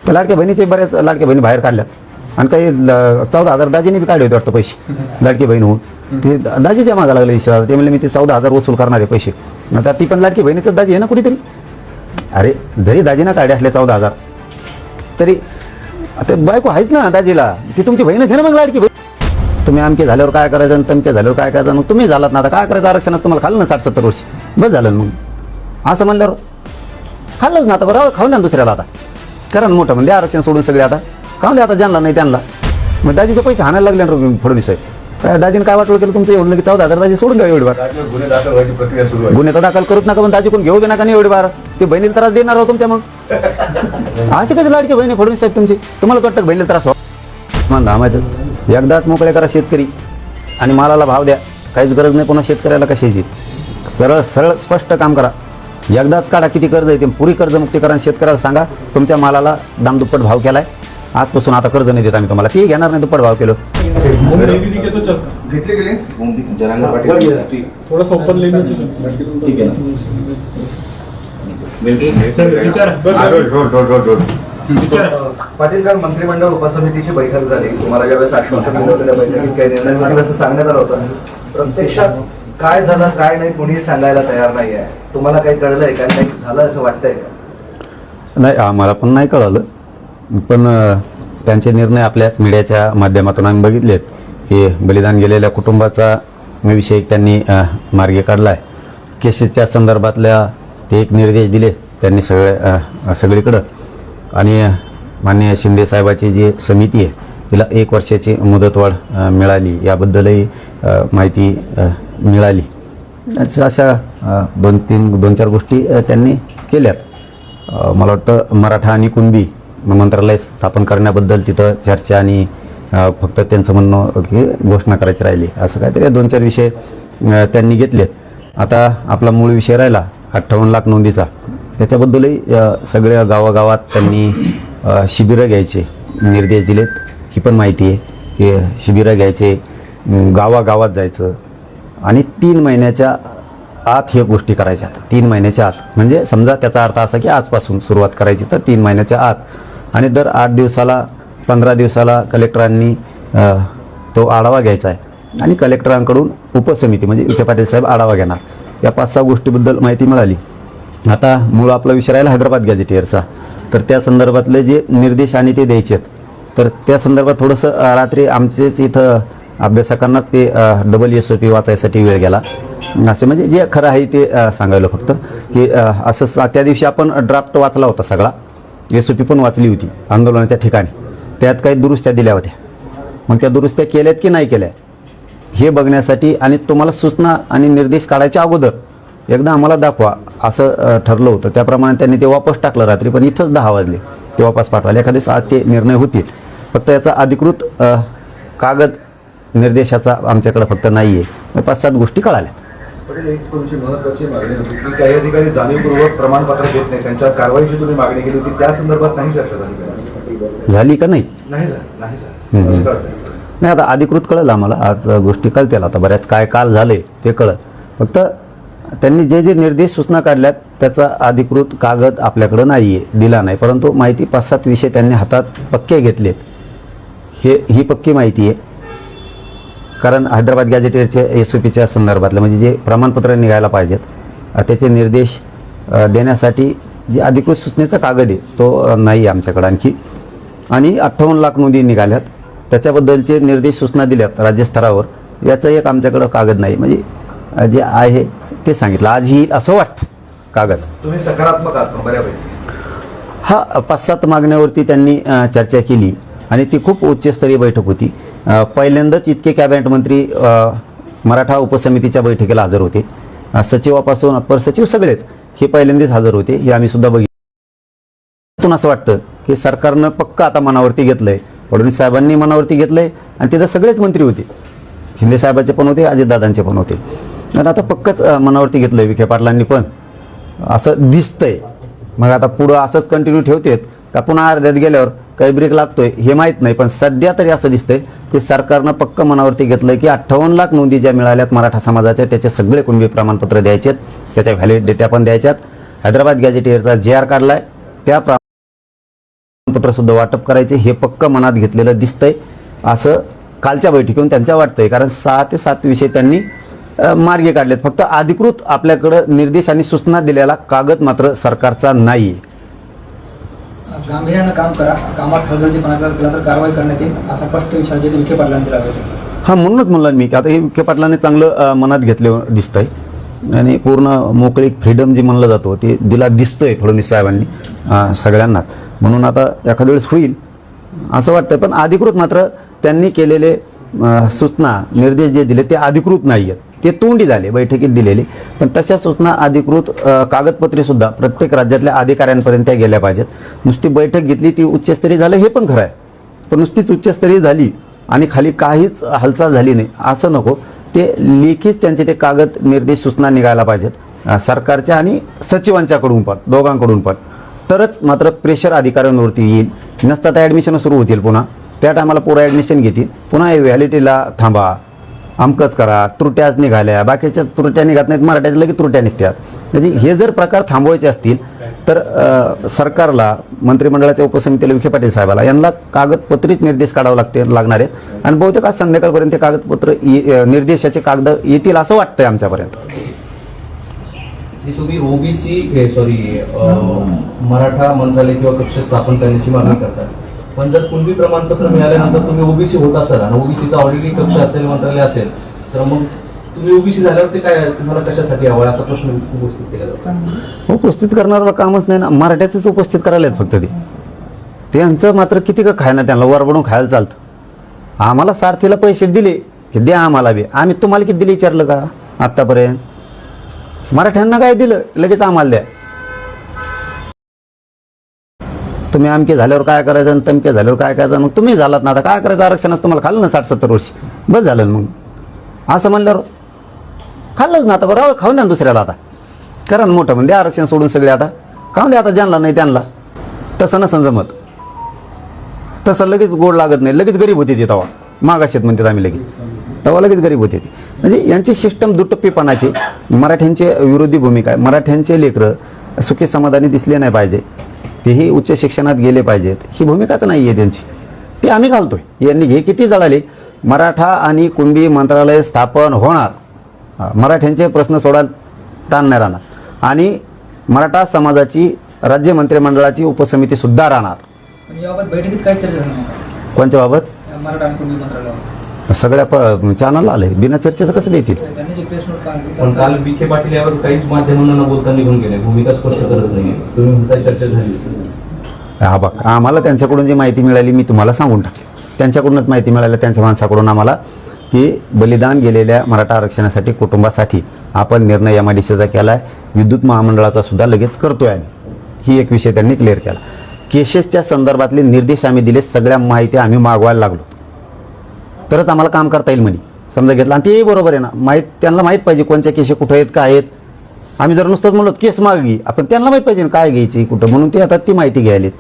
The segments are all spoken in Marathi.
तर लाडक्या बहिणीचे बऱ्याच लाडक्या बहिणी बाहेर काढल्यात आणि काही 14,000 दाजीने बी काढले होते वाटतं पैसे लाडकी बहीण होऊन. ते दाजीच्या मागा लागले इशारा. ते म्हणले मी ते 14,000 वसूल करणारे पैसे. आता ती पण लाडकी बहिणीचंच दाजी आहे ना कुठेतरी. अरे जरी दाजीना काढले असले 14,000 तरी आता बायको आहेच ना दाजीला. ती तुमची बहीणच आहे ना मग लाडकी बहीण. तुम्ही आमके झाल्यावर काय करायचं आणि तमके झाल्यावर काय करायचं. मग तुम्ही झालात ना आता काय करायचं. आरक्षणात तुम्हाला खाल्लं ना 60-70 वर्ष बस झालं मग. असं म्हणल्यावर खाल्लंच ना आता. बरोबर खाऊन द्या दुसऱ्याला. आता करा ना मोठं म्हणजे आरक्षण सोडून सगळे आता खाऊन द्या आता. ज्यांना नाही त्यांना. मग दाजीचे पैसे हाणायला लागले ना फडणवीस साहेब. काय दाजीने काय वाटलं केलं तुमचं एवढं की 14,000 दाजी सोडून द्या एवढी बार. गुन्हे तर दाखल करूच नका पण दाजी कोण घेऊ दे नका नाही एवढी बार. ते बहिणीला त्रास देणार हो तुमच्या. मग असे कसे लाडके बहिणी फडणवीस साहेब तुमची. तुम्हाला वाटतं बहिणीला त्रास व्हा माहिती. एकदाच मोकळे करा शेतकरी आणि मालाला भाव द्या. काहीच गरज नाही पुन्हा शेतकऱ्याला कशाची. सरळ सरळ स्पष्ट काम करा. एकदाच काढा किती कर्ज आहे ते पुरी कर्जमुक्ती करा. शेतकऱ्याला सांगा तुमच्या मालाला दामदुप्पट भाव केलाय आजपासून आता कर्ज नाही देत आम्ही तुम्हाला. ते घेणार नाही दुप्पट भाव केलं. पाटील काल मंत्रिमंडळ उपसमितीची बैठक झाली. तुम्हाला ज्यावेळेस आश्वासन दिलं होतं त्या बैठकीत काही निर्णय होतील असं सांगण्यात आलं होतं. प्रत्यक्षात काय झालं काय नाही कोणीही सांगायला तयार नाही आहे. तुम्हाला काही कळलंय का नाही झालं असं वाटतंय का? नाही आम्हाला पण नाही कळलं. पण त्यांचे निर्णय आपल्याच मीडियाच्या माध्यमातून आम्ही बघितलेत की बलिदान गेलेल्या कुटुंबाचा विषय त्यांनी मार्गी काढला आहे. केसेसच्या संदर्भातल्या ते एक निर्देश दिले त्यांनी सगळीकडं. आणि माननीय शिंदे साहेबाची जी समिती आहे तिला 1 वर्षाची मुदतवाढ मिळाली याबद्दलही माहिती मिळाली. अशा 2-4 गोष्टी त्यांनी केल्यात. मला वाटतं मराठा आणि कुणबी मंत्रालय स्थापन करण्याबद्दल तिथं चर्चा आणि फक्त त्यांचं म्हणणं की घोषणा करायची राहिली असं काहीतरी 2-4 विषय त्यांनी घेतलेत. आता आपला मूळ विषय राहिला 58 लाख नोंदीचा. त्याच्याबद्दलही सगळ्या गावागावात त्यांनी शिबिरं घ्यायचे निर्देश दिलेत. ही पण माहिती आहे की शिबिरं घ्यायचे गावागावात जायचं आणि 3 महिन्याच्या आत हे गोष्टी करायच्या. 3 महिन्याच्या आत म्हणजे समजा त्याचा अर्थ असा की आजपासून सुरुवात करायची तर 3 महिन्याच्या आत. आणि दर 8 दिवसाला 15 दिवसाला कलेक्टरांनी तो आढावा घ्यायचा आहे आणि कलेक्टरांकडून उपसमिती म्हणजे विखे पाटील साहेब आढावा घेणार. या 5-6 गोष्टीबद्दल माहिती मिळाली. आता मूळ आपला विषय राहिला हैदराबाद गॅझेटियरचा. तर त्या संदर्भातले जे निर्देश आणि ते द्यायचे आहेत तर त्या संदर्भात थोडंसं रात्री आमचेच इथं अभ्यासकांनाच ते डबल SOP वाचायसाठी वेळ गेला. असे म्हणजे जे खरं आहे ते सांगायला फक्त की असं त्या दिवशी आपण ड्राफ्ट वाचला होता सगळा. SOP पण वाचली होती आंदोलनाच्या ठिकाणी. त्यात काही दुरुस्त्या दिल्या होत्या. मग त्या दुरुस्त्या केल्यात की नाही केल्या हे बघण्यासाठी आणि तुम्हाला सूचना आणि निर्देश काढायच्या अगोदर एकदा आम्हाला दाखवा असं ठरलं होतं. त्याप्रमाणे त्यांनी ते वापस टाकलं रात्री. पण इथंच 10 वाजले ते वापस पाठवायला. एखाद्या दिवस आज ते निर्णय होतील. फक्त याचा अधिकृत कागद निर्देशाचा आमच्याकडे फक्त नाही आहे. 5-7 गोष्टी कळाल्या. एक तुमची महत्त्वाची मागणी होती की काही अधिकारी जाणीवपूर्वक प्रमाणपत्र देत नाही त्यांच्या कारवाईची तुम्ही मागणी केली होती. त्या संदर्भात नाही चर्चा झाली का नाही नाही नाही आता अधिकृत कळलं आम्हाला. आज गोष्टी कळतील. आता बऱ्याच काय काल झाले ते कळत. फक्त त्यांनी जे जे निर्देश सूचना काढल्यात त्याचा अधिकृत कागद आपल्याकडे नाही आहे दिला नाही. परंतु माहिती 5-7 विषय त्यांनी हातात पक्के घेतलेत. ही पक्की माहिती आहे. कारण हैदराबाद गॅझेटियरचे SOPच्या संदर्भातलं म्हणजे जे प्रमाणपत्र निघायला पाहिजेत त्याचे निर्देश देण्यासाठी जे अधिकृत सूचनेचा कागद आहे तो नाही आमच्याकडे आणखी. आणि 58 लाख नोंदी निघाल्यात त्याच्याबद्दलचे निर्देश सूचना दिल्यात राज्यस्तरावर. याचं एक आमच्याकडं कागद नाही. म्हणजे जे आहे ते सांगितलं आज ही असं वाटतं कागद. तुम्ही सकारात्मक आहात बऱ्यापैकी. हा 5-7 मागण्यावरती त्यांनी चर्चा केली आणि ती खूप उच्चस्तरीय बैठक होती. पहिल्यांदाच इतके कॅबिनेट मंत्री मराठा उपसमितीच्या बैठकीला हजर होते. सचिवापासून अप्पर सचिव सगळेच हे पहिल्यांदाच हजर होते. हे आम्ही सुद्धा बघितलं. असं वाटतं की सरकारनं पक्क आता मनावरती घेतलंय. फडणवीस साहेबांनी मनावरती घेतलंय आणि तिथं सगळेच मंत्री होते. शिंदे साहेबांचे पण होते अजितदादांचे पण होते. आणि आता पक्कच मनावरती घेतलंय विखे पाटलांनी पण असं दिसतंय. मग आता पुढं असंच कंटिन्यू ठेवतेत का पुन्हा अर्ध्यात गेल्यावर काही ब्रेक लागतोय हे माहीत नाही. पण सध्या तरी असं दिसतंय की सरकारनं पक्क मनावरती घेतलंय की 58 लाख नोंदी ज्या मिळाल्यात मराठा समाजाच्या त्याचे सगळे कुणबी प्रमाणपत्र द्यायचेत. त्याच्या व्हॅलिड डेटा पण द्यायच्यात. हैदराबाद गॅझेटियरचा JR काढलाय त्या पत्र सुद्धा वाटप करायचे हे पक्क मनात घेतलेलं दिसतंय असं कालच्या बैठकीतून त्यांच्या वाटतंय. कारण 6 ते 7 विषय त्यांनी मार्गी काढलेत. फक्त अधिकृत आपल्याकडं निर्देश आणि सूचना दिलेला कागद मात्र सरकारचा नाही. गांभीर्यानं काम करा, कामात हलगर्जीपणा केला तर कारवाई करण्यात येईल असा स्पष्ट इशारा जे विखे पाटलांनी दिला होता. हा, म्हणूनच म्हणलं मी की आता हे विखे पाटलांनी चांगलं मनात घेतलं दिसतंय आणि पूर्ण मोकळी फ्रीडम जी म्हणलं जातो ते दिला दिसतोय फडणवीस साहेबांनी सगळ्यांनाच. म्हणून आता एखाद्या वेळेस होईल असं वाटतं. पण अधिकृत मात्र त्यांनी केलेले सूचना निर्देश जे दिले ते अधिकृत नाही आहेत. ते तोंडी झाले बैठकीत दिलेले, पण तशा सूचना अधिकृत कागदपत्रे सुद्धा प्रत्येक राज्यातल्या अधिकाऱ्यांपर्यंत त्या गेल्या पाहिजेत. नुसती बैठक घेतली ती उच्चस्तरीय झालं हे पण खरं आहे, पण नुसतीच उच्चस्तरीय झाली आणि खाली काहीच हालचाल झाली नाही असं नको. ते लेखीच त्यांचे ते कागद निर्देश सूचना निघायला पाहिजेत सरकारच्या आणि सचिवांच्याकडून पण, दोघांकडून पण. तरच मात्र प्रेशर अधिकाऱ्यांवरती येईल. नसता त्या ॲडमिशन सुरू होतील पुन्हा, त्या टायमाला पोरं ॲडमिशन घेतील, पुन्हा व्हॅलिटीला थांबा, अमकच करा, त्रुट्याच निघाल्या, बाकीच्या त्रुट्या निघत नाहीत, मराठ्याच्या लगेच त्रुट्या निघतात. म्हणजे हे जर प्रकार थांबवायचे असतील तर सरकारला, मंत्रिमंडळाच्या उपसमितीला, विखे पाटील साहेबाला यांना कागदपत्रित निर्देश काढावे लागणार आहेत. आणि बहुतेक आज संध्याकाळपर्यंत ते कागदपत्र निर्देशाचे कागद येतील असं वाटतंय आमच्यापर्यंत. तुम्ही ओबीसी मराठा मंत्रालय किंवा कक्ष स्थापन करण्याची मागणी करतात, पण जर कुणबी प्रमाणपत्र मिळाल्यानंतर तुम्ही ओबीसी होत असाल आणि ओबीसीचा ऑलरेडी कक्ष असेल, मंत्रालय असेल, तर मग तुम्ही ओबीसी झाल्यावर ते काय तुम्हाला कशासाठी हवं असा प्रश्न उपस्थित केला जातो. उपस्थित करणारा कामच नाही ना, मराठ्याचंच उपस्थित करायला आहेत फक्त ते. त्यांचं मात्र किती का खाय ना, त्यांना वरबडून खायला चालतं. आम्हाला सारथीला पैसे दिले की द्या आम्हाला बी, आम्ही तुम्हाला किती दिले विचारलं का आत्तापर्यंत? मराठ्यांना काय दिलं लगेच आम्हाला द्या. तुम्ही आमके झाल्यावर काय करायचं आणि तमके झाल्यावर काय करायचं, मग तुम्ही झालात ना, आता काय करायचं आरक्षणाचं तुम्हाला खाल्लं ना 60-70 वर्षी, बस झालं मग. असं म्हणल्यावर खाल्लंच ना, आता बरं खाऊन द्या ना दुसऱ्याला. आता करा ना मोठं म्हणजे आरक्षण सोडून सगळे आता खाऊन द्या. आता ज्यांना नाही त्यांना तसं नसं जमत, तसं लगेच गोड लागत नाही, लगेच गरीब होते ते तेव्हा. मागाशीत म्हणतात आम्ही लगेच, तेव्हा लगेच गरीब होते ते. म्हणजे यांची सिस्टम दुटप्पीपणाची, मराठ्यांची विरोधी भूमिका आहे. मराठ्यांचे लेकरं सुखी समाधानी दिसले नाही पाहिजे, तेही उच्च शिक्षणात गेले पाहिजेत, ही भूमिकाच नाही आहे त्यांची. ती आम्ही घालतोय. यांनी हे किती जळाले. मराठा आणि कुणबी मंत्रालय स्थापन होणार, मराठ्यांचे प्रश्न सोडायला ताण नाही राहणार आणि मराठा समाजाची राज्य मंत्रिमंडळाची उपसमिती सुद्धा राहणार. पण याबाबत बैठकीत काही चर्चा झाली नाही. कोणत्या बाबत? मराठा आणि कुणबी मंत्रालयावर सगळ्या चॅनलला आले, बिना चर्चेचं कसं देतील? त्यांनी जे प्रेस नोट काढली पण काल विखे पाटील यावर काहीच माध्यमांना न बोलता निघून गेले, भूमिका स्पष्ट करत नाही. तुम्ही म्हणताय चर्चा झाली. हा बघ, आम्हाला त्यांच्याकडून जी माहिती मिळाली मी तुम्हाला सांगून टाकली. त्यांच्याकडूनच माहिती मिळाली, त्यांच्या माणसाकडून आम्हाला, की बलिदान गेलेल्या मराठा आरक्षणासाठी, कुटुंबासाठी आपण निर्णय MIDCचा केला आहे, विद्युत महामंडळाचा सुद्धा लगेच करतोय आम्ही. ही एक विषय त्यांनी क्लिअर केला. केसेसच्या संदर्भातले निर्देश आम्ही दिले, सगळ्या माहिती आम्ही मागवायला लागलो, तरच आम्हाला काम करता येईल म्हणे. समजा घेतलं आणि ते बरोबर आहे ना, त्यांना माहीत पाहिजे कोणत्या केस कुठे आहेत, काय आहेत. आम्ही जर नुसतंच म्हणलो केस मागी, आपण त्यांना माहीत पाहिजे काय घ्यायची कुठं, म्हणून ते आता ती माहिती घ्यायलीत.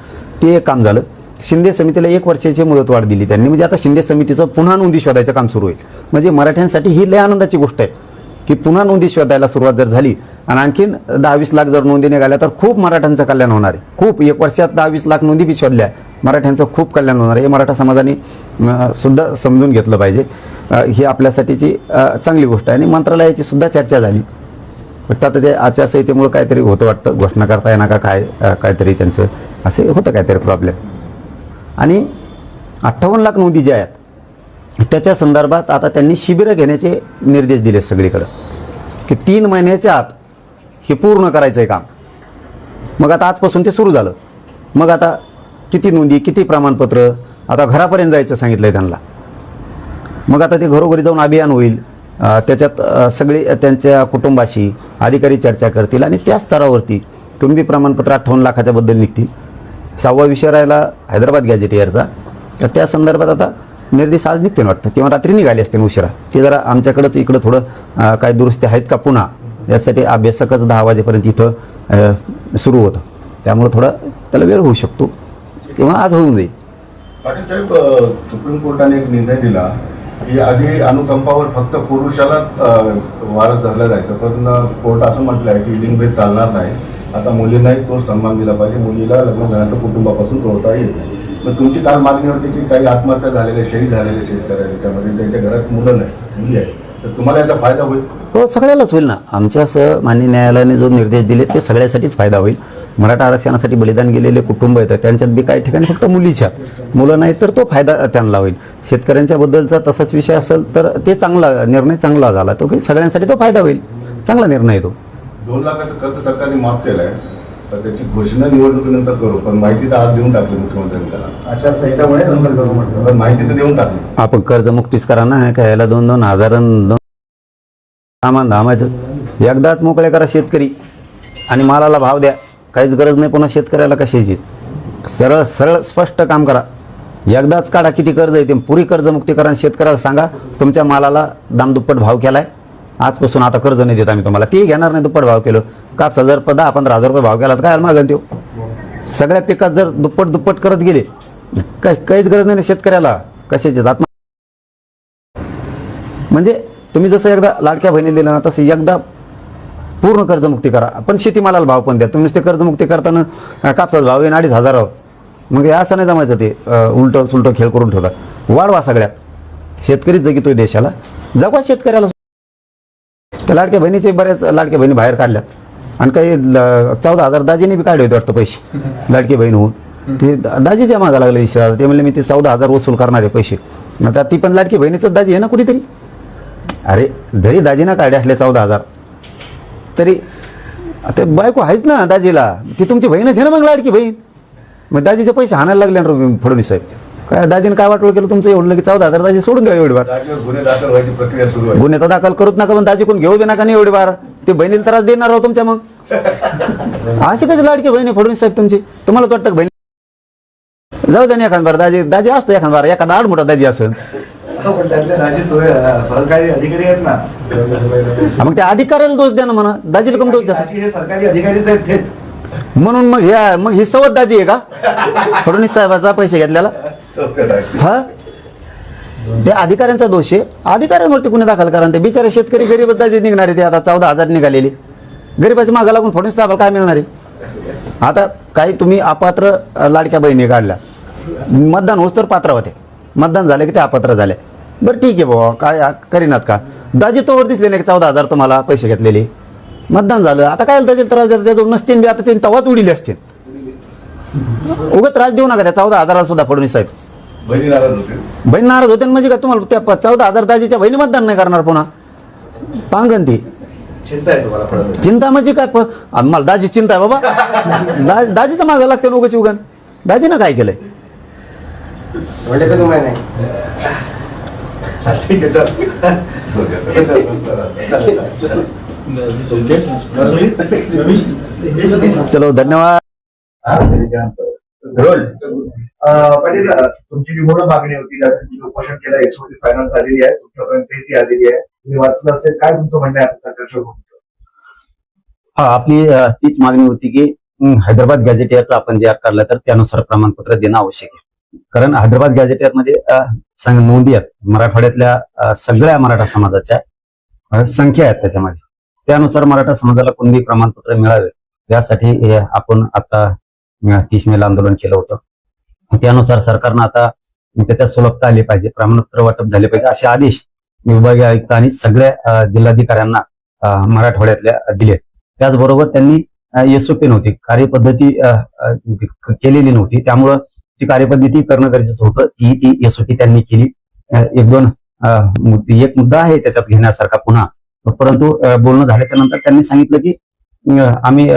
ते एक काम झालं. शिंदे समितीला 1 वर्षाची मुदतवाढ दिली त्यांनी, म्हणजे आता शिंदे समितीचं पुन्हा नोंदी शोधायचं काम सुरू होईल. म्हणजे मराठ्यांसाठी ही लय आनंदाची गोष्ट आहे की पुन्हा नोंदी शोधायला सुरुवात जर झाली आणि आणखीन 10-20 लाख जर नोंदी निघाल्या तर खूप मराठ्यांचं कल्याण होणार आहे. खूप 1 वर्षात 10-20 लाख नोंदी बी शोधल्या, मराठ्यांचं खूप कल्याण होणार आहे. हे मराठा समाजाने सुद्धा समजून घेतलं पाहिजे. ही आपल्यासाठीची चांगली गोष्ट आहे. आणि मंत्रालयाची सुद्धा चर्चा झाली. फक्त आता ते आचारसंहितेमुळे काहीतरी होतं वाटतं, घोषणा करता येणार का काय, काहीतरी त्यांचं असे होतं काहीतरी प्रॉब्लेम. आणि 58 लाख नोंदी ज्या आहेत त्याच्या संदर्भात आता त्यांनी शिबिरं घेण्याचे निर्देश दिले सगळीकडं, की 3 महिन्याच्या आत हे पूर्ण करायचं आहे काम. मग आता आजपासून ते सुरू झालं. मग आता किती नोंदी, किती प्रमाणपत्र, आता घरापर्यंत जायचं सांगितलं आहे त्यांना. मग आता ते घरोघरी जाऊन अभियान होईल, त्याच्यात सगळे त्यांच्या कुटुंबाशी अधिकारी चर्चा करतील आणि त्या स्तरावरती कुणबी प्रमाणपत्र 58 लाखाच्या बद्दल निघतील. 6वा विषय राहिला हैदराबाद गॅजेटियरचा, तर त्या संदर्भात आता निर्देश आज निघते वाटतं किंवा रात्री निघाले असते उशिरा. ते जरा आमच्याकडंच इकडं थोडं काय दुरुस्ती आहेत का पुन्हा, यासाठी अभ्यासकच 10 वाजेपर्यंत इथं सुरू होतं. त्यामुळे थोडा त्याला वेळ होऊ शकतो किंवा आज होऊन जाईल. पाटील साहेब, सुप्रीम कोर्टाने एक निर्णय दिला की आधी अनुकंपावर फक्त पुरुषाला वारस धरला जायचं, पण कोर्ट असं म्हटलं आहे की लिंगभेद चालणार नाही आता मुलींनाही तो सन्मान दिला पाहिजे. मुलीला लग्न झाल्यानंतर कुटुंबापासून तोडता येत नाही. मग तुमची काल मागणी होती की काही आत्महत्या झालेल्या, शहीद झालेले शेतकऱ्यांच्या त्यामध्ये त्यांच्या घरात मुलं नाही, मुली आहे, तर तुम्हाला याचा फायदा होईल. हो, सगळ्यालाच होईल ना. आमच्या माननीय न्यायालयाने जो निर्देश दिले ते सगळ्यासाठीच फायदा होईल. मराठा आरक्षणासाठी बलिदान गेलेले कुटुंब येतात, त्यांच्यात बी काही ठिकाणी फक्त मुलीच्या मुलं नाही, तर तो फायदा त्यांना होईल. शेतकऱ्यांच्या बद्दलचा तसाच विषय असेल तर ते चांगला निर्णय चांगला झाला, तो की सगळ्यांसाठी तो फायदा होईल. चांगला निर्णय तो. 2 लाखाचं खर्च सरकारने माफ केलाय, तर त्याची घोषणा निवडणुकीनंतर करू. पण माहिती तर आज देऊन टाकली मुख्यमंत्र्यांनी त्याला. आचारसंहितामुळे नंतर करू म्हटलं. पण माहिती तर देऊन टाकली. आपण कर्जमुक्तीच करा ना, काय याला 2-2 हजार सामान धामायचं. एकदाच मोकळे करा शेतकरी आणि मालाला भाव द्या. काहीच गरज नाही पुन्हा शेतकऱ्याला कशाची. सरळ सरळ स्पष्ट काम करा. एकदाच काढा किती कर्ज येते, पुरी कर्जमुक्ती करा. शेतकऱ्याला सांगा तुमच्या मालाला दामदुप्पट भाव केलाय, आजपासून आता कर्ज नाही देत आम्ही तुम्हाला. ती घेणार नाही दुप्पट भाव केलं. कापसा जर 10-15 हजार रुपये भाव केला तर काय मागेल तो. सगळ्या पिकात जर दुप्पट करत गेले काहीच गरज नाही शेतकऱ्याला कशाची. म्हणजे तुम्ही जसं एकदा लाडक्या बहिणी दिलं ना, तसं एकदा पूर्ण कर्जमुक्ती करा. पण शेतीमालाला भाव पण द्या. तुम्ही ते कर्जमुक्ती करताना कापसाचा भाव येईन 2,500. मग हे असं नाही जमायचं. ते उलटं सुलटं खेळ करून ठेवतात. वाढवा सगळ्यात. शेतकरीच जगितोय देशाला, जगवा शेतकऱ्याला. त्या लाडक्या बहिणीचे बऱ्याच लाडक्या बहिणी बाहेर काढल्यात आणि काही 14,000 दाजीने बी काढले होते वाटतं पैसे लाडकी बहीण होऊन. ते दाजीच्या मागा लागले विषयाला. ते म्हणले मी ते 14,000 वसूल करणारे पैसे. आता ती पण लाडकी बहिणीच दाजी आहे ना कुठेतरी. अरे जरी दाजीना काढले असले 14,000 तरी ते बायको आहेच ना दाजीला. ती तुमची बहीणच आहे ना मग लाडकी बहीण. मग दाजीचे पैसे हाणायला लागले ना फडणवीस साहेब. काय दाजीने काय वाटलं केलं तुमचं एवढं की 14,000 दाजी सोडून द्या एवढी बार. जागेवर गुन्हे दाखल व्हायची प्रक्रिया सुरू आहे. गुन्हे तर दाखल करूच नका, पण दाजी कोण घेऊ बी नका नाही एवढी बार. ते बहिणीला त्रास देणार आहोत तुमच्या. मग असे कसे लाडके बहिणी फडणवीस साहेब तुमची. तुम्हाला वाटतं का बहिणी जाऊ द्या ना एखाद बार. दाजी असतं एखाद बार, एखादा आड मोठा दाजी असेल. पण त्यातले दाजी सरकारी अधिकारी आहेत ना. मग त्या अधिकाऱ्याला दोष द्या ना म्हणा. दाजीला कम दोष द्या. दाजी हे सरकारी अधिकारीच आहेत थेट. म्हणून मग ही सवत दाजी आहे का फडणवीस साहेबाचा पैसे घेतल्याला. हा त्या अधिकाऱ्यांचा दोष आहे. अधिकाऱ्यांवरती गुन्हे दाखल करा. ते बिचारे शेतकरी गरीब दाजी निघणार आहे. ते आता 14,000 निघालेले गरीबाची मागा लागून फडणवीस साहेबाला काय मिळणार आहे. आता काही तुम्ही अपात्र लाडक्या बहिणी काढल्या, मतदान होस तर पात्र होते, मतदान झाले की ते अपात्र झाले. बरं ठीक आहे बाबा, काय करीनात का. दाजी तोवर दिसले नाही 14,000 तुम्हाला पैसे घेतलेले. मतदान झालं, आता काय दाजी त्रास देतात नसतील बी. आता ते तवाच उडीले असतील. उगाच त्रास देऊ नका त्या 14,000 सुद्धा फडणवीस साहेब. बहिणी नाराज होते. बहीण नाराज होते म्हणजे का तुम्हाला त्या 14,000 दाजीच्या बहिणी मतदान नाही करणार पुन्हा. पांगन ती चिंता आहे तुम्हाला फडणवीस. चिंता म्हणजे काय. मला दाजी चिंता आहे बाबा. दाजीचं मागं लागते उगाच उगन. दाजीनं काय केलंय. ठीक आहे चलो धन्यवाद. पाटील, तुमची जी मूळ मागणी होती त्यासाठी उपोषण केलं, एक्सपोजी फायनल झालेली आहे, तुमच्यापर्यंत ती आलेली आहे. तुम्ही वाचलं असेल, काय तुमचं म्हणणं आहे आता सरकारच्या भूमिकेवर? हा, आपली तीच मागणी होती की हैदराबाद गॅझेटियरचा आपण जे काढलं तर त्यानुसार प्रमाणपत्र देणं आवश्यक आहे. कारण हैदराबाद गॅझेटियरमध्ये नोंदी आहेत मराठवाड्यातल्या सगळ्या मराठा समाजाच्या संख्या आहेत त्याच्यामध्ये. त्यानुसार मराठा समाजाला कुणबी प्रमाणपत्र मिळावे यासाठी आपण आता 30 मेला आंदोलन केलं होतं. त्यानुसार सरकारनं आता त्याच्यात सुलभता आली पाहिजे, प्रमाणपत्र वाटप झाले पाहिजे असे आदेश विभागीय आयुक्त आणि सगळ्या जिल्हाधिकाऱ्यांना मराठवाड्यातल्या दिलेत. त्याचबरोबर त्यांनी एसओपी नव्हती, कार्यपद्धती केलेली नव्हती. त्यामुळं ती कार्यपद्धती करणं गरजेचं होतं. ती एसओपी त्यांनी केली. एक मुद्दा आहे त्याच्यात घेण्यासारखा पुन्हा, परंतु बोलणं झाल्याच्या नंतर त्यांनी सांगितलं की आम्ही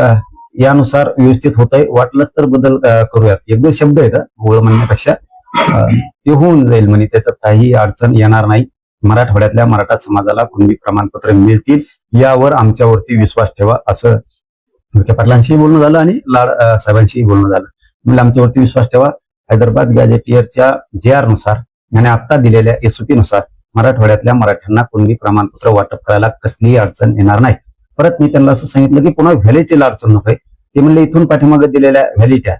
यानुसार व्यवस्थित होतंय, वाटलंच तर बदल करूयात. 1-2 शब्द आहेत ओळ म्हणण्यापेक्षा. ते होऊन जाईल म्हणे, त्याच्यात काही अडचण येणार नाही. मराठवाड्यातल्या मराठा समाजाला कुणबी प्रमाणपत्र मिळतील यावर आमच्यावरती विश्वास ठेवा, असं विखे पाटलांशीही बोलणं झालं आणि लाड साहेबांशीही बोलणं झालं. म्हणजे आमच्यावरती विश्वास ठेवा. हैदराबाद गॅझेटियरच्या JR नुसार आणि आता दिलेल्या SOP नुसार मराठवाड्यातल्या मराठ्यांना कुणबी प्रमाणपत्र वाटप करायला कसलीही अडचण येणार नाही. परत मी त्यांना असं सांगितलं की पुन्हा व्हॅलिडिटीला अडचण नको. ते म्हणले इथून पाठीमागे दिलेल्या व्हॅलिडिट्या,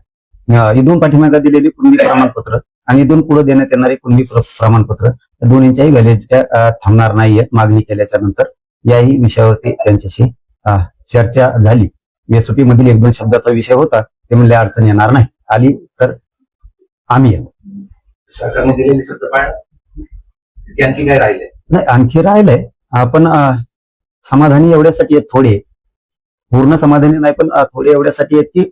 इथून पाठीमागे दिलेली कुणबी प्रमाणपत्र आणि इथून पुढे देण्यात येणारे कुणबी प्रमाणपत्र दोन्हीच्याही व्हॅलिडिट्या थांबणार नाहीयेत. मागणी केल्याच्या नंतर याही विषयावरती त्यांच्याशी चर्चा झाली. एसओपी मधील एक दोन शब्दाचा विषय होता, ते म्हणले अडचण येणार नाही, आली तर आम्ही येऊ. सरकारने दिलेली शब्द पाळणं की आणखी काय राहिले? नाही, आणखी राहिलंय. आपण समाधानी एवढ्यासाठी आहेत थोडे, पूर्ण समाधानी नाही, पण थोडे एवढ्यासाठी आहेत की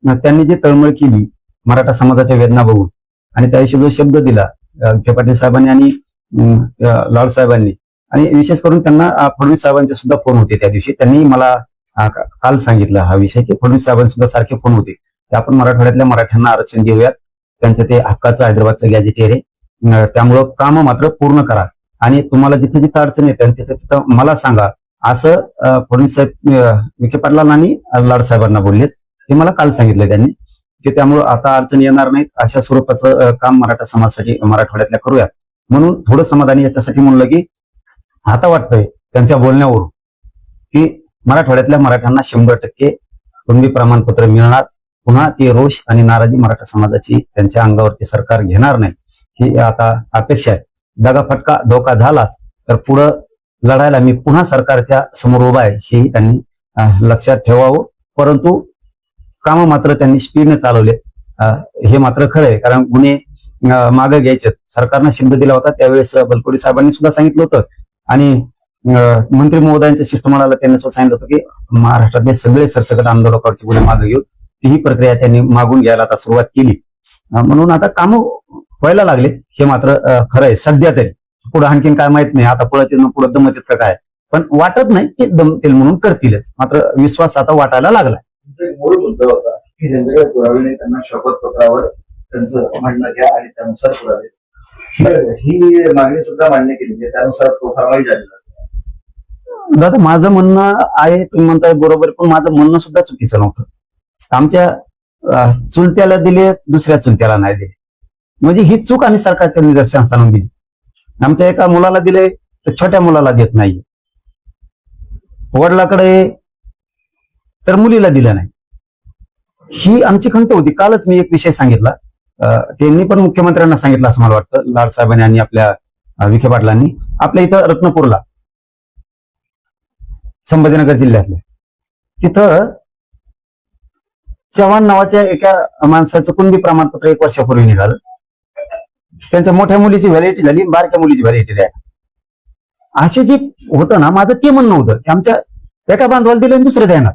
त्यांनी जी तळमळ केली मराठा समाजाच्या वेदना बघून, आणि त्या हिशोबाने शब्द दिला विखे पाटील साहेबांनी आणि लाड साहेबांनी, आणि विशेष करून त्यांना फडणवीस साहेबांचे सुद्धा फोन होते त्या दिवशी. त्यांनी मला काल सांगितलं हा विषय की फडणवीस साहेबांचे सुद्धा सारखे फोन होते की आपण मराठवाड्यातल्या मराठ्यांना आरक्षण देऊयात, त्यांचं ते हक्काचं हैदराबादचं गॅजेटियर आहे, त्यामुळं काम मात्र पूर्ण करा, आणि तुम्हाला जिथे जिथे अडचण येते तिथे तिथं मला सांगा, असं फडणवीस साहेब विखे पाटलांना आणि लाड साहेबांना बोललेत. हे मला काल सांगितलं त्यांनी की त्यामुळं आता अडचण येणार नाहीत, अशा स्वरूपाचं काम मराठा समाजासाठी मराठवाड्यातल्या करूयात. म्हणून थोडं समाधानी याच्यासाठी म्हणलं की आता वाटतंय त्यांच्या बोलण्यावरून की मराठवाड्यातल्या मराठ्यांना 100% कुणबी प्रमाणपत्र मिळणार, पुन्हा ते रोष आणि नाराजी मराठा समाजाची त्यांच्या अंगावरती सरकार घेणार नाही, ही आता अपेक्षा आहे. दगाफटका धोका झालाच तर पुढं लढायला मी पुन्हा सरकारच्या समोर उभा आहे, हेही त्यांनी लक्षात ठेवावं. परंतु काम मात्र त्यांनी स्पीडने चालवले, हे मात्र खरं आहे. कारण गुन्हे मागे घ्यायचे, सरकारनं शब्द दिला होता त्यावेळेस बलकोडी साहेबांनी सुद्धा सांगितलं होतं, आणि मंत्री महोदयांच्या शिष्टमंडळाला त्यांनी सुद्धा सांगितलं होतं की महाराष्ट्रातले सगळे सरसकट आंदोलकांचे गुन्हे मागे घेऊन ही प्रक्रिया त्यांनी मागून घ्यायला आता सुरुवात केली. म्हणून आता काम व्हायला लागले, हे मात्र खरं आहे. सध्या तरी पुढे आणखीन काय माहित नाही, आता पुढे दमत का काय, पण वाटत नाही की दमतील म्हणून करतीलच, मात्र विश्वास आता वाटायला लागला. मूळ मुद्दा होता की ज्यांच्याकडे पुरावे नाही त्यांना शपथपत्रावर त्यांचं म्हणणं घ्या आणि त्यानुसार पुरावे, ही मागणी सुद्धा मान्य केली आहे, त्यानुसार कारवाई झाली. दादा, माझं म्हणणं आहे, तुम्ही म्हणताय बरोबर, पण माझं म्हणणं सुद्धा चुकीचं नव्हतं. आमच्या चुलत्याला दिले, दुसऱ्या चुलत्याला नाही दिले, म्हणजे ही चूक आम्ही सरकारच्या निदर्शनास आणून दिली. आमच्या एका मुलाला दिले तर छोट्या मुलाला देत नाही, वडिलाकडे तर मुलीला दिलं नाही, ही आमची खंत होती. कालच मी एक विषय सांगितला, त्यांनी पण मुख्यमंत्र्यांना सांगितलं असं मला वाटतं, लाड साहेबांनी आणि आपल्या विखे पाटलांनी. आपल्या इथं रत्नपूरला, संभाजीनगर जिल्ह्यातल्या, तिथं चव्हाण नावाच्या एका माणसाचं कुणबी प्रमाणपत्र 1 वर्षापूर्वी निघालं. त्यांच्या मोठ्या मुलीची व्हॅलिडिटी झाली, बारक्या मुलीची व्हॅलिडिटी द्या. असे जे होतं ना, माझं ते म्हणणं होतं की आमच्या एका बांधवाला दिले दुसरे देणार,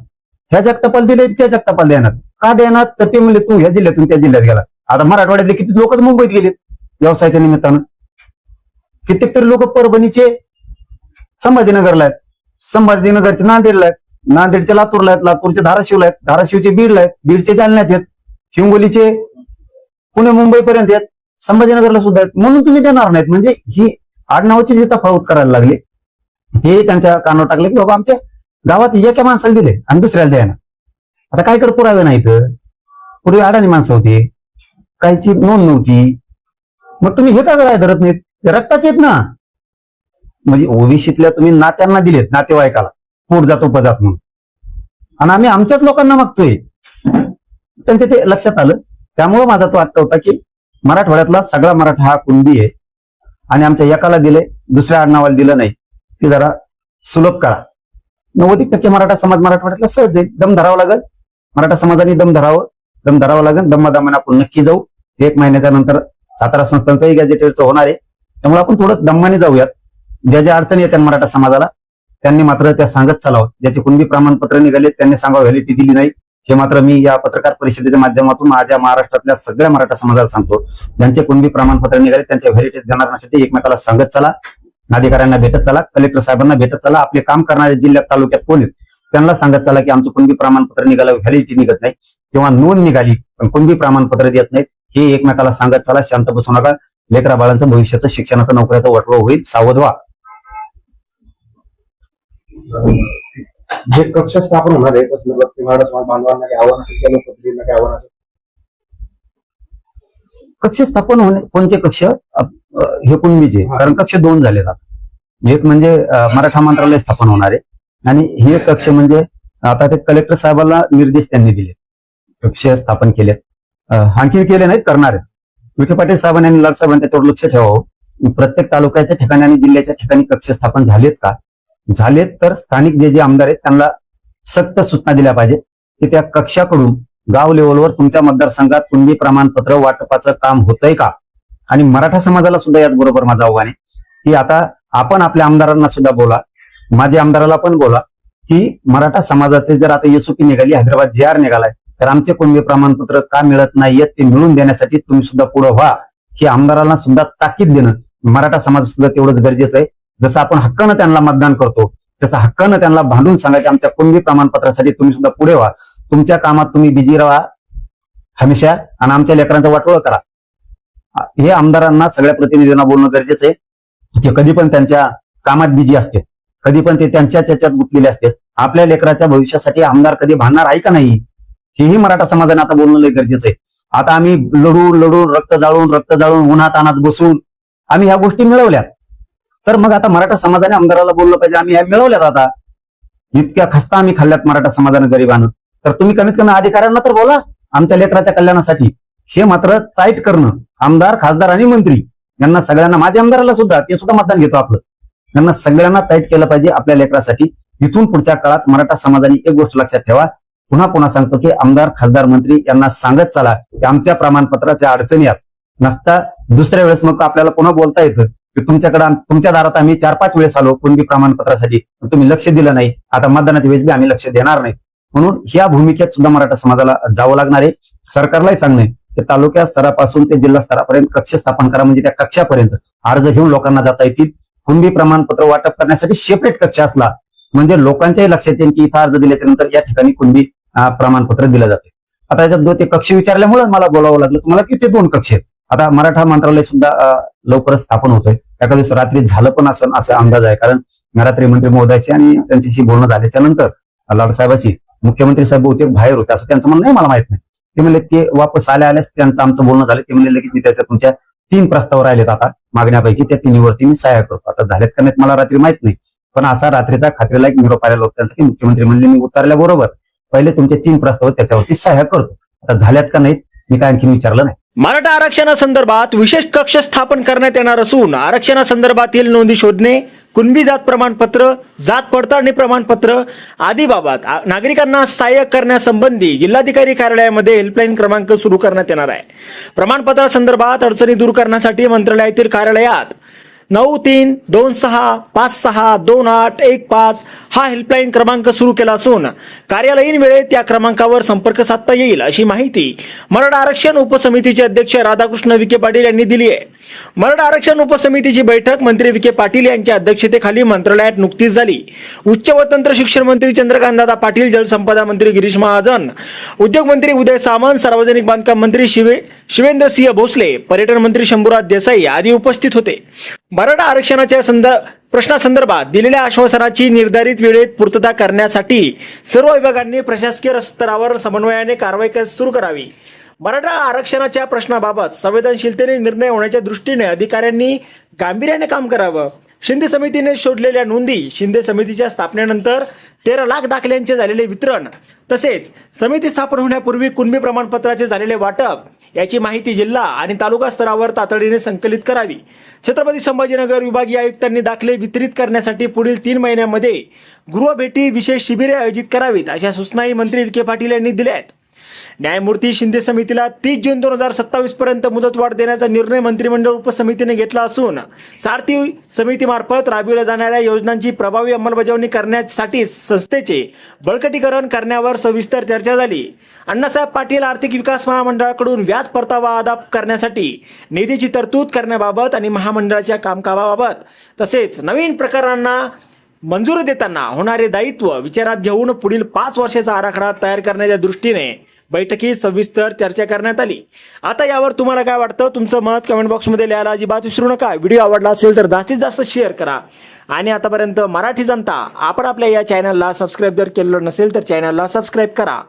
ह्या जगतापाल दिले त्या जगतापाल देणार, का देणार? तर ते म्हणले तू ह्या जिल्ह्यातून त्या जिल्ह्यात गेला. आता मराठवाड्यातले किती लोक मुंबईत गेलेत व्यवसायाच्या निमित्तानं, कित्येक तरी लोक परभणीचे संभाजीनगरला आहेत, संभाजीनगरचे नांदेडला आहेत, नांदेडचे लातूरला आहेत, लातूरचे धाराशिवला आहेत, धाराशिवचे बीडला आहेत, बीडचे जालन्यात आहेत, हिंगोलीचे पुणे मुंबईपर्यंत आहेत, संभाजीनगरला सुद्धा आहेत. म्हणून तुम्ही देणार नाहीत, म्हणजे ही आडनावाची जी तफावत करायला लागली, हे त्यांच्या कानावर टाकले की बाबा आमच्या गावात एका माणसाला दिले आणि दुसऱ्याला द्यायना. आता काय कर पुरावे नाहीत, पूर्वी अडाणी माणसं होती, काहीची नोंद नव्हती, मग तुम्ही हे का करायला धरत नाहीत? रक्ताचे आहेत ना, म्हणजे ओबीसीतल्या तुम्ही नात्यांना दिलेत, नातेवाईकाला पोट जात उपजात म्हणून, आणि आम्ही आमच्याच लोकांना मागतोय. त्यांच्या ते लक्षात आलं, त्यामुळे माझा तो वाटत होता की मराठवाड्यातला सगळा मराठा हा कुणबी आहे, आणि आमच्या एकाला दिले दुसऱ्या आडनावाला दिलं नाही, ते जरा सुलभ करा. 90% मराठा समाज मराठवाड्यातला सहज जाईल. दम धरावं लागेल, मराठा समाजाने दम धरावं लागेल. दमाने आपण नक्की जाऊ. 1 महिन्याच्या नंतर सातारा संस्थांचंही गॅजेटेडचं होणार आहे, त्यामुळे आपण थोडं दमाने जाऊयात. ज्या ज्या अडचणी येतात मराठा समाजाला त्यांनी मात्र त्या सांगत चालावं. ज्याचे कुणबी प्रमाणपत्र निघाले त्यांनी सांगावं व्हॅलिडिटी दिली नाही, हे मात्र मी या पत्रकार परिषदेच्या माध्यमातून माझ्या महाराष्ट्रातल्या सगळ्या मराठा समाजाला सांगतो. ज्यांचे कुणबी प्रमाणपत्र निघाले त्यांच्या व्हॅलिडिटी देणार नसते, एकमेकाला सांगत चला, अधिकाऱ्यांना भेटत चला, कलेक्टर साहेबांना भेटत चला. आपले काम करणारे जिल्ह्यात तालुक्यात कोण आहेत त्यांना सांगत चला की आमचं कुणबी प्रमाणपत्र निघालं, व्हॅलिडिटी निघत नाही किंवा नोंद निघाली पण कुणबी प्रमाणपत्र देत नाहीत, हे एकमेकाला सांगत चला. शांत बसू नका. लेकरा बाळांचं भविष्याचं शिक्षणाचं नोकऱ्याचं वटवं होईल, सावध व्हा. जे कक्ष स्थापन होणार आहे त्याचं मराठा समाज बांधवांना काही आव्हान असेल किंवा लोकप्रतिनिधींना काही आव्हान असेल? कक्ष स्थापन होणे, कोणते कक्ष? हे कुणबीचे, कारण कक्ष 2 झाले आता. एक म्हणजे मराठा मंत्रालय स्थापन होणार आहे, आणि हे कक्ष म्हणजे आता ते कलेक्टर साहेबांना निर्देश त्यांनी दिले, कक्ष स्थापन केले, आणखी केले नाहीत, करणार आहेत. विखे पाटील साहेबांनी आणि लाड साहेबांनी त्याच्यावर लक्ष ठेवावं. प्रत्येक तालुक्याच्या ठिकाणी आणि जिल्ह्याच्या ठिकाणी कक्ष स्थापन झालेत का? झालेत तर स्थानिक जे आमदार आहेत त्यांना सक्त सूचना दिल्या पाहिजे की त्या कक्षाकडून गाव लेवलवर तुमच्या मतदारसंघात कुणबी प्रमाणपत्र वाटपाचं काम होतंय का? आणि मराठा समाजाला सुद्धा याच बरोबर माझं आव्हान आहे की आता आपण आपल्या आमदारांना सुद्धा बोला, माझ्या आमदाराला पण बोला की मराठा समाजाचे जर आता एसओपी निघाली, हैदराबाद JR निघालाय, तर आमचे कुणबी प्रमाणपत्र का मिळत नाहीयेत ते मिळून देण्यासाठी तुम्ही सुद्धा पुढे व्हा. की आमदारांना सुद्धा ताकीद देणं मराठा समाज सुद्धा तेवढंच गरजेचं आहे. जसं आपण हक्कानं त्यांना मतदान करतो तसं हक्कानं त्यांना भांडून सांगा की आमच्या कुणबी प्रमाणपत्रासाठी तुम्ही सुद्धा पुढे व्हा, तुमच्या कामात तुम्ही बिझी राहा हमेशा आणि आमच्या लेकरांचं वाटोळं करा. हे आमदारांना सगळ्या प्रतिनिधींना बोलणं गरजेचं आहे. ते कधी पण त्यांच्या कामात बिझी असते, कधी पण ते त्यांच्या त्याच्यात गुंतलेले असते. आपल्या लेकराच्या भविष्यासाठी आमदार कधी भांडणार आहे का नाही हेही मराठा समाजाने आता बोलणं लय गरजेचं आहे. आता आम्ही लढून रक्त जाळून उन्हात अनात बसून आम्ही ह्या गोष्टी मिळवल्यात, तर मग आता मराठा समाजाने आमदाराला बोललं पाहिजे आम्ही ह्या मिळवल्यात. आता इतक्या खस्ता आम्ही खाल्ल्यात मराठा समाजानं गरिबानं, तर तुम्ही कमीत कमी अधिकाऱ्यांना तर बोला आमच्या लेकराच्या कल्याणासाठी. हे मात्र टाईट करणं, आमदार खासदार आणि मंत्री यांना सगळ्यांना, माझ्या आमदाराला सुद्धा, ते सुद्धा मतदान घेतो आपलं, यांना सगळ्यांना टाईट केलं पाहिजे आपल्या लेकरासाठी. इथून पुढच्या काळात मराठा समाजाने एक गोष्ट लक्षात ठेवा, पुन्हा सांगतो की आमदार खासदार मंत्री यांना सांगत चला की आमच्या प्रमाणपत्राच्या अडचणी आहेत. नसता दुसऱ्या वेळेस मग आपल्याला पुन्हा बोलता येतं की तुमच्या दारात आम्ही 4-5 वेळेस आलो कुणबी प्रमाणपत्रासाठी, तुम्ही लक्ष दिलं नाही, आता मतदानाच्या वेळेस बी आम्ही लक्ष देणार नाही. म्हणून ह्या भूमिकेत सुद्धा मराठा समाजाला जावं लागणार आहे. सरकारलाही सांगणे की तालुक्या स्तरापासून ते जिल्हा स्तरापर्यंत कक्ष स्थापन करा, म्हणजे त्या कक्षापर्यंत अर्ज घेऊन लोकांना जाता येतील. कुणबी प्रमाणपत्र वाटप करण्यासाठी सेपरेट कक्ष असला म्हणजे लोकांच्याही लक्षात येईल की इथं अर्ज दिल्याच्या नंतर या ठिकाणी कुणबी प्रमाणपत्र दिलं जाते. आता याच्यात ते कक्ष विचारल्यामुळे मला बोलावं लागलं तुम्हाला की ते 2 कक्ष आहेत. आता मराठा मंत्रालय सुद्धा लवकरच स्थापन होतंय. एका दिवस रात्री झालं पण असं असा अंदाज आहे, कारण रात्री मंत्री महोदयाशी आणि त्यांच्याशी बोलणं झाल्याच्या नंतर लाडसाहेबांशी मुख्यमंत्री साहेब बहुतेक बाहेर होते असं त्यांचं म्हणणं नाही, मला माहित नाही. ते म्हणले ते वापस आल्यास त्यांचं आमचं बोलणं झालं. ते म्हणले लगेच मी त्याच्या तुमच्या 3 प्रस्ताव राहिलेत आता मागण्यापैकी, त्या 3न्हीवरती मी सह्या करतो. आता झाल्यात का नाहीत मला रात्री माहित नाही, पण असा रात्रीचा खात्रीला एक निरोप आलेला होता त्यांचा की मुख्यमंत्री म्हणले मी उतरल्याबरोबर पहिले तुमचे 3 प्रस्ताव त्याच्यावरती सह्या करतो. आता झाल्यात का नाहीत मी काय आणखी विचारलं नाही. मराठा आरक्षणासंदर्भात विशेष कक्ष स्थापन करण्यात येणार असून आरक्षणासंदर्भातील नोंदी शोधणे, कुणबी जात प्रमाणपत्र, जात पडताळणी प्रमाणपत्र आदी बाबत नागरिकांना सहाय्यक करण्यासंबंधी जिल्हाधिकारी कार्यालयामध्ये हेल्पलाईन क्रमांक सुरू करण्यात येणार आहे. प्रमाणपत्रासंदर्भात अडचणी दूर करण्यासाठी मंत्रालयातील कार्यालयात 9326562815 हा हेल्पलाईन क्रमांक सुरू केला असून कार्यालयीन वेळेत त्या क्रमांकावर संपर्क साधता येईल अशी माहिती मराठा आरक्षण उपसमितीचे अध्यक्ष राधाकृष्ण विखे पाटील यांनी दिली आहे. मराठा आरक्षण उपसमितीची बैठक मंत्री विखे पाटील यांच्या अध्यक्षतेखाली मंत्रालयात नुकतीच झाली. उच्च व तंत्र शिक्षण मंत्री चंद्रकांतदादा पाटील, जलसंपदा मंत्री गिरीश महाजन, उद्योग मंत्री उदय सामंत, सार्वजनिक बांधकाम मंत्री शिवेंद्रसिंह भोसले, पर्यटन मंत्री शंभूराज देसाई आदी उपस्थित होते. मराठा आरक्षणाच्या प्रश्नासंदर्भात दिलेल्या आश्वासनाची निर्धारित वेळेत पूर्तता करण्यासाठी सर्व विभागांनी प्रशासकीय स्तरावर समन्वयाने कारवाई सुरू करावी. मराठा आरक्षणाच्या प्रश्नाबाबत संवेदनशीलतेने निर्णय होण्याच्या दृष्टीने अधिकाऱ्यांनी गांभीर्याने काम करावं. शिंदे समितीने शोधलेल्या नोंदी, शिंदे समितीच्या स्थापनेनंतर 13 लाख दाखल्यांचे झालेले वितरण, तसेच समिती स्थापन होण्यापूर्वी कुणबी प्रमाणपत्राचे झालेले वाटप याची माहिती जिल्हा आणि तालुका स्तरावर तातडीने संकलित करावी. छत्रपती संभाजीनगर विभागीय आयुक्तांनी दाखले वितरित करण्यासाठी पुढील 3 महिन्यांमध्ये गृहभेटी, विशेष शिबिरे आयोजित करावीत अशा सूचनाही मंत्री विखे पाटील यांनी दिल्या आहेत. न्यायमूर्ती शिंदे समितीला 30 जून 2027 पर्यंत मुदतवाढ देण्याचा निर्णय मंत्रिमंडळ उपसमितीने घेतला असून सारथी समितीमार्फत राबविल्या जाणाऱ्या योजनांची प्रभावी अंमलबजावणी करण्यासाठी संस्थेचे बळकटीकरण करण्यावर सविस्तर चर्चा झाली. अण्णासाहेब पाटील आर्थिक विकास महामंडळाकडून व्याज परतावा अदा करण्यासाठी निधीची तरतूद करण्याबाबत आणि महामंडळाच्या कामकाजाबाबत तसेच नवीन प्रकरणांना मंजुरी देताना होणारे दायित्व विचारात घेऊन पुढील 5 वर्षाचा आराखडा तयार करण्याच्या दृष्टीने बैठकीत सविस्तर चर्चा करण्यात आली. आता यावर तुम्हाला काय वाटतं? तुमचं मत कमेंट बॉक्समध्ये लिहायला अजिबात विसरू नका. व्हिडिओ आवडला असेल तर जास्तीत जास्त शेअर करा आणि आतापर्यंत मराठी जनता आपण आपल्या या चॅनलला सबस्क्राईब जर केलेलं नसेल तर चॅनलला सबस्क्राईब करा.